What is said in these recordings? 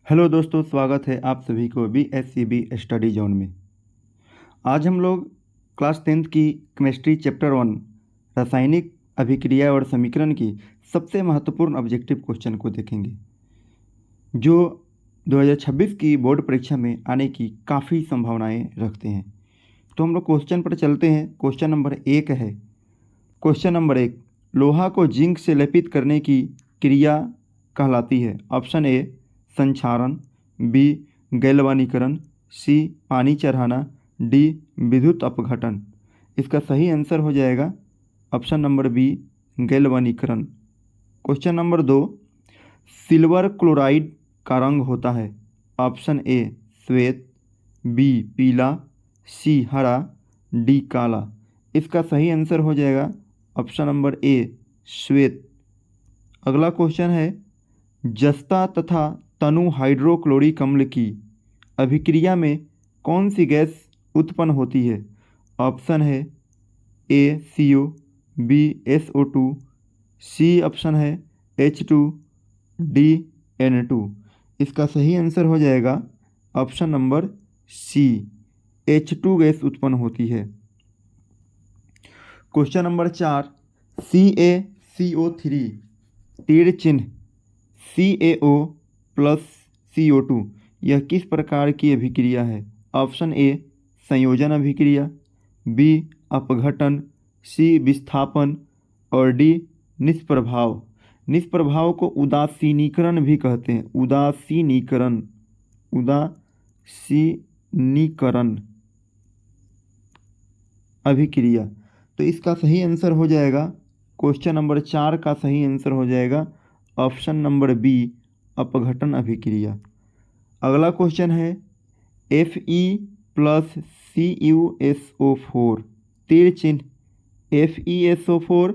Hello दोस्तों, स्वागत है आप सभी को BSCB स्टडी जोन में। आज हम लोग क्लास 10th की केमिस्ट्री चैप्टर 1 रासायनिक अभिक्रिया और समीकरण की सबसे महत्वपूर्ण ऑब्जेक्टिव क्वेश्चन को देखेंगे, जो 2026 की बोर्ड परीक्षा में आने की काफ़ी संभावनाएं रखते हैं। तो हम लोग क्वेश्चन पर चलते हैं। क्वेश्चन नंबर 1 है। क्वेश्चन नंबर 1, लोहा को जिंक से लेपित करने की क्रिया कहलाती है। ऑप्शन ए संक्षारण, बी गैल्वानीकरण, सी पानी चढ़ाना, डी विद्युत अपघटन। इसका सही आंसर हो जाएगा ऑप्शन नंबर बी गैल्वानीकरण। क्वेश्चन नंबर 2, सिल्वर क्लोराइड का रंग होता है। ऑप्शन ए श्वेत, बी पीला, सी हरा, डी काला। इसका सही आंसर हो जाएगा ऑप्शन नंबर ए श्वेत। अगला क्वेश्चन है, जस्ता तथा तनु हाइड्रोक्लोरिक अम्ल की अभिक्रिया में कौन सी गैस उत्पन्न होती है। ऑप्शन है A CO, B SO2, C option है H2, डी N2। इसका सही आंसर हो जाएगा option number C H2 gas उत्पन्न होती है। क्वेश्चन नंबर 4, CaCO3 तीर चिन्ह CaO प्लस CO2 यह किस प्रकार की अभिक्रिया है। ऑप्शन ए संयोजन अभिक्रिया, बी अपघटन, सी विस्थापन और डी निष्प्रभाव। निष्प्रभाव को उदासीनीकरण भी कहते हैं। उदासीनीकरण अभिक्रिया। तो इसका सही आंसर हो जाएगा क्वेश्चन नंबर 4 का सही आंसर हो जाएगा ऑप्शन नंबर बी अपघटन अभिक्रिया। अगला क्वेश्चन है, Fe प्लस CuSO4 तीर चिन्ह FeSO4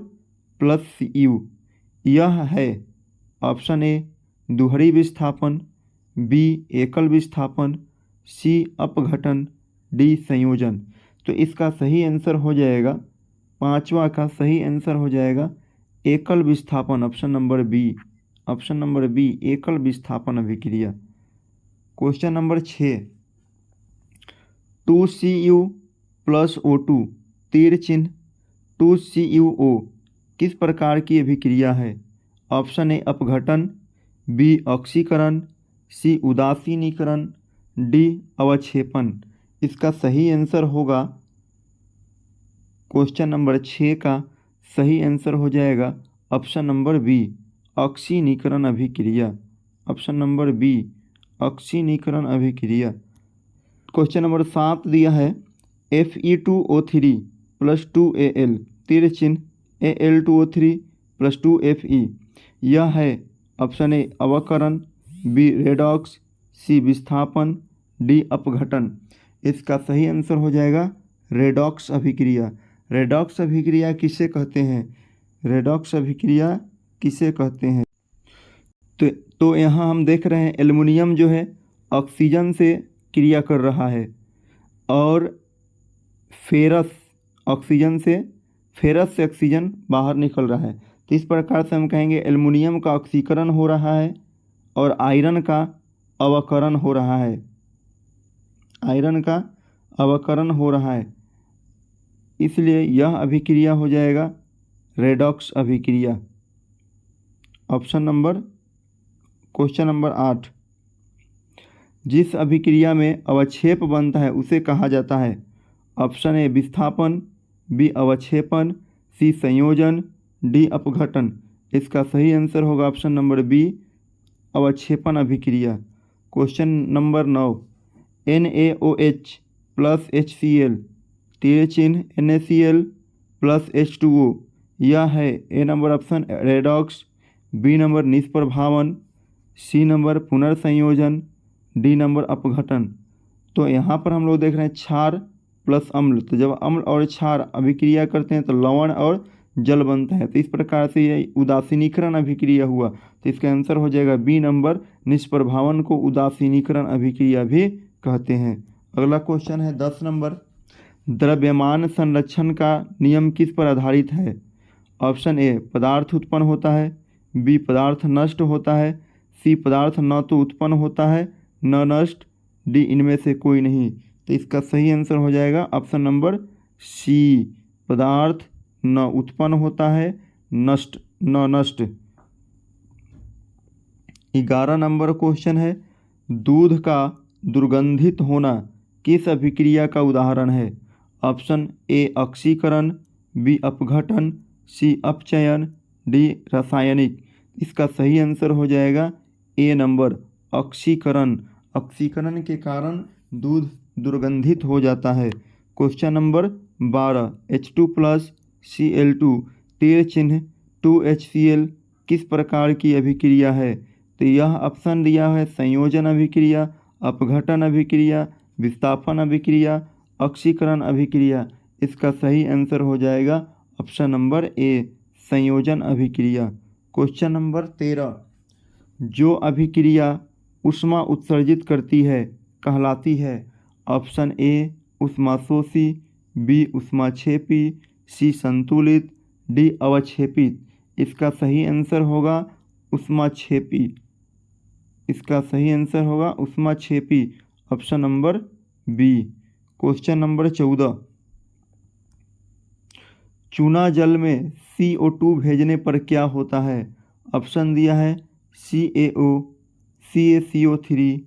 प्लस Cu यह है। ऑप्शन ए दोहरी विस्थापन, बी एकल विस्थापन, सी अपघटन, डी संयोजन। तो इसका सही आंसर हो जाएगा, पांचवा का सही आंसर हो जाएगा एकल विस्थापन। ऑप्शन नंबर बी एकल विस्थापन अभिक्रिया। Question number 6, 2Cu plus O2 तीर चिन्ह 2CuO किस प्रकार की अभिक्रिया है। ऑप्शन ए अपघटन, बी ऑक्सीकरण, सी उदासीनीकरण, डी अवक्षेपण। इसका सही आंसर होगा क्वेश्चन नंबर 6 का सही आंसर हो जाएगा ऑप्शन नंबर बी ऑक्सीनीकरण अभिक्रिया। ऑप्शन नंबर बी ऑक्सीनीकरण अभिक्रिया। क्वेश्चन नंबर 7 दिया है, Fe2O3 प्लस 2Al तीर चिन्ह Al2O3 प्लस 2Fe यह है। ऑप्शन ए अवकरण, बी रेडॉक्स, सी विस्थापन, डी अपघटन। इसका सही आंसर हो जाएगा रेडॉक्स अभिक्रिया। रेडॉक्स अभिक्रिया किसे कहते हैं। रेडॉक्स अभिक्रिया किसे कहते हैं। तो यहाँ हम देख रहे हैं एल्युमिनियम जो है ऑक्सीजन से क्रिया कर रहा है और फेरस से ऑक्सीजन बाहर निकल रहा है। तो इस प्रकार से हम कहेंगे एल्युमिनियम का ऑक्सीकरण हो रहा है और आयरन का अवकरण हो रहा है। इसलिए यह अभिक्रिया हो जाएगा रेडॉक्स अभिक्रिया। क्वेश्चन नंबर 8, जिस अभिक्रिया में अवक्षेप बनता है उसे कहा जाता है। ऑप्शन ए विस्थापन, बी अवक्षेपन, सी संयोजन, डी अपघटन। इसका सही आंसर होगा ऑप्शन नंबर बी अवक्षेपन अभिक्रिया। Question number 9, NaOH plus HCl तीर चिन्ह NaCl प्लस H2O यह है। A number option redox, B number निष्प्रभावन, सी नंबर पुनर्संयोजन, डी नंबर अपघटन। तो यहाँ पर हम लोग देख रहे हैं क्षार प्लस अम्ल। तो जब अम्ल और क्षार अभिक्रिया करते हैं तो लवण और जल बनता है। तो इस प्रकार से ये उदासीनीकरण अभिक्रिया हुआ। तो इसका आंसर हो जाएगा बी नंबर निष्प्रभावन को उदासीनीकरण अभिक्रिया भी कहते हैं। अगला क्वेश्चन है 10 नंबर, द्रव्यमान संरक्षण का नियम किस पर आधारित है। ऑप्शन ए पदार्थ उत्पन्न होता है, बी पदार्थ नष्ट होता है, सी पदार्थ न तो उत्पन्न होता है न नष्ट, डी इनमें से कोई नहीं। तो इसका सही आंसर हो जाएगा ऑप्शन नंबर सी, पदार्थ न उत्पन्न होता है नष्ट न नष्ट। 11 नंबर क्वेश्चन है, दूध का दुर्गंधित होना किस अभिक्रिया का उदाहरण है? ऑप्शन ए ऑक्सीकरण, बी अपघटन, सी अपचयन, डी रासायनिक। इसका सही आंसर हो जाएगा ए नंबर ऑक्सीकरण। ऑक्सीकरण के कारण दूध दुर्गंधित हो जाता है। क्वेश्चन नंबर 12, H2+Cl2 तीर चिन्ह 2HCl किस प्रकार की अभिक्रिया है? तो यह ऑप्शन दिया है संयोजन अभिक्रिया, अपघटन अभिक्रिया, विस्थापन अभिक्रिया, ऑक्सीकरण अभिक्रिया। इसका सही आंसर हो जाएगा ऑप्शन नंबर ए, संयोजन अभिक्रिया। क्वेश्चन नंबर 13, जो अभिक्रिया ऊष्मा उत्सर्जित करती है कहलाती है? ऑप्शन ए ऊष्माशोषी, बी ऊष्माक्षेपी, सी संतुलित, डी अवक्षेपित। इसका सही आंसर होगा ऊष्माक्षेपी। इसका सही आंसर होगा ऊष्माक्षेपी, option number B. Question number 14, चूना जल में CO2 भेजने पर क्या होता है? ऑप्शन दिया है CaO, CaCO3,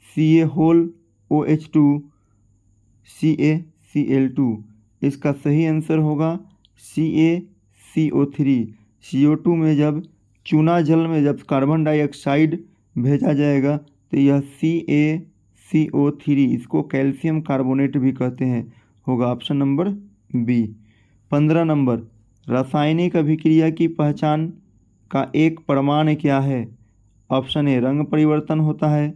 CaOH2, CaCl2। इसका सही आंसर होगा CaCO3। CO2 में जब चूना जल में जब कार्बन डाइऑक्साइड भेजा जाएगा तो यह CaCO3, इसको कैल्शियम कार्बोनेट भी कहते हैं, होगा ऑप्शन नंबर बी। 15 नंबर, रासायनिक अभिक्रिया की पहचान का एक प्रमाण क्या है? ऑप्शन ए रंग परिवर्तन होता है,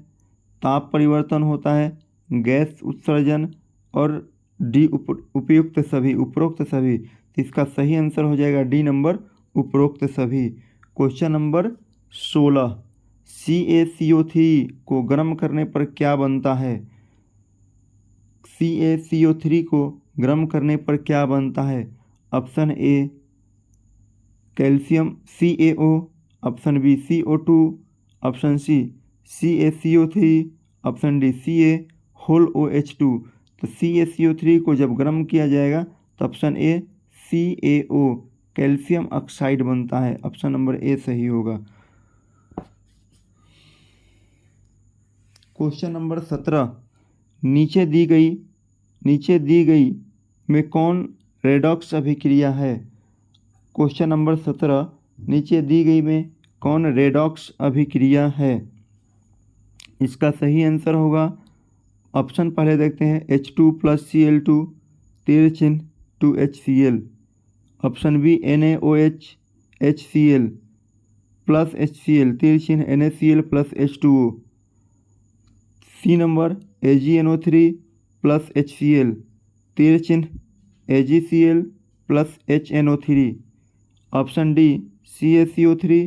ताप परिवर्तन होता है, गैस उत्सर्जन, और डी उपयुक्त सभी, उपरोक्त सभी। इसका सही आंसर हो जाएगा डी नंबर उपरोक्त सभी। क्वेश्चन नंबर 16, CaCO3 को गर्म करने पर क्या बनता है? CaCO3 को गर्म करने पर क्या बनता है? Option A calcium CaO, option B CO2, option C CaCO3, option D CaOH2। तो CaCO3 को जब गर्म किया जाएगा तो option A CaO calcium oxide बनता है, ऑप्शन नंबर ए सही होगा। क्वेश्चन नंबर 17, नीचे दी गई में कौन रेडॉक्स अभिक्रिया है? क्वेश्चन नंबर 17, नीचे दी गई में कौन रेडॉक्स अभिक्रिया है? इसका सही आंसर होगा, ऑप्शन पहले देखते हैं, H2+Cl2 तीर चिन्ह 2HCl, option B NaOH HCl plus HCl तीर चिन्ह NaCl plus H2O, C number AgNO3 plus HCl तीर चिन्ह AgCl plus HNO3, option D CaCO3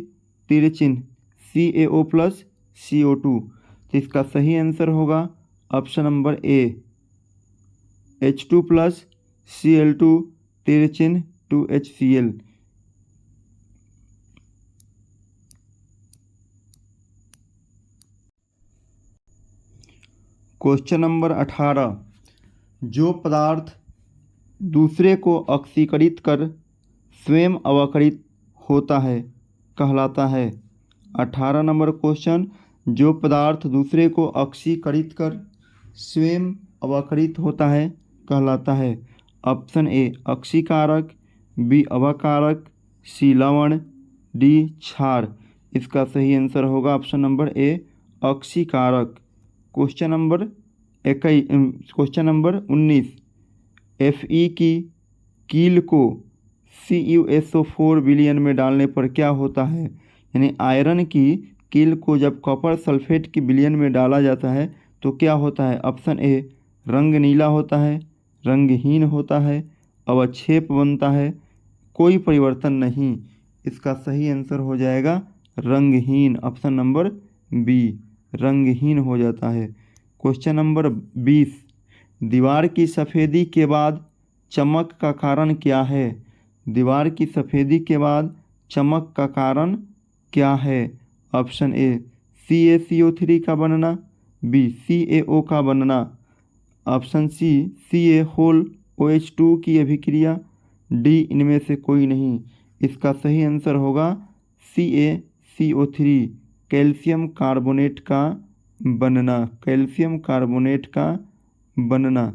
तीर चिन्ह CaO प्लस CO2। तो इसका सही आंसर होगा ऑप्शन नंबर ए H2+Cl2 तीर चिन्ह 2HCl। क्वेश्चन नंबर 18, जो पदार्थ दूसरे को ऑक्सीकरित कर स्वयं अवकरित होता है कहलाता है? 18 नंबर क्वेश्चन, जो पदार्थ दूसरे को ऑक्सीकरित कर स्वयं अवकरित होता है कहलाता है? ऑप्शन ए ऑक्सीकारक, बी अवकारक, सी लवण, डी क्षार। इसका सही आंसर होगा ऑप्शन नंबर ए ऑक्सीकारक। क्वेश्चन नंबर 19, Fe की कील को CuSO4 विलयन में डालने पर क्या होता है? यानी आयरन की कील को जब कॉपर सल्फेट की विलयन में डाला जाता है तो क्या होता है? ऑप्शन ए रंग नीला होता है, रंगहीन होता है, अवक्षेप बनता है, कोई परिवर्तन नहीं। इसका सही आंसर हो जाएगा रंगहीन, ऑप्शन नंबर बी, रंगहीन हो जाता है। क्वेश्चन नंबर 20, दीवार की सफ़ेदी के बाद चमक का कारण क्या है? दीवार की सफ़ेदी के बाद चमक का कारण क्या है? ऑप्शन ए CaCO3 का बनना, बी CaO का बनना, option C Ca whole OH2 की अभिक्रिया, डी इनमें से कोई नहीं। इसका सही आंसर होगा CaCO3 कैल्शियम कार्बोनेट का बनना, कैल्शियम कार्बोनेट का बनना।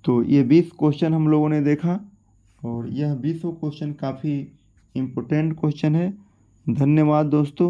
तो ये 20 क्वेश्चन हम लोगों ने देखा और यह 20 क्वेश्चन काफ़ी इम्पोर्टेंट क्वेश्चन है। धन्यवाद दोस्तों।